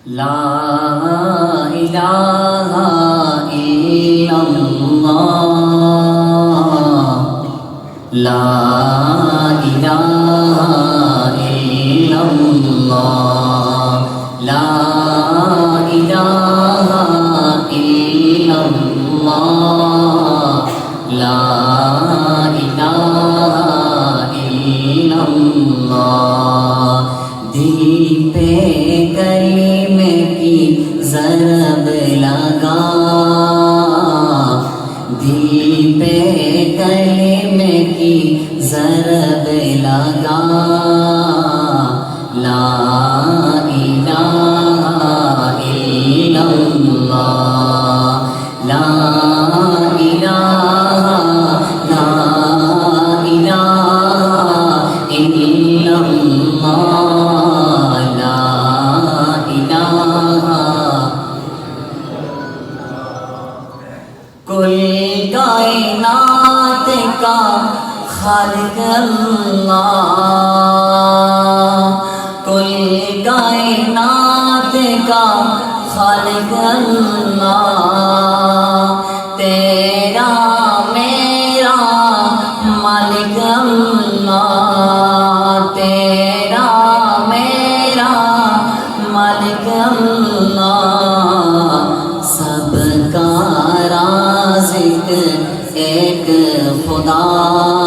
لا الہ الا اللہ لا الہ الا اللہ لا الہ الا اللہ لا الہ الا اللہ دل پہ کلمے کی ضرب لگا دل پہ کلمے کی ضرب لگا لا الہ الا اللہ لا الہ لا الہ الا اللہ لا الہ کل کائنات کا خالق اللہ کل کائنات کا خالق اللہ تیرا میرا مالک اللہ تیرا میرا مالک اللہ سب کا رازق ایک خدا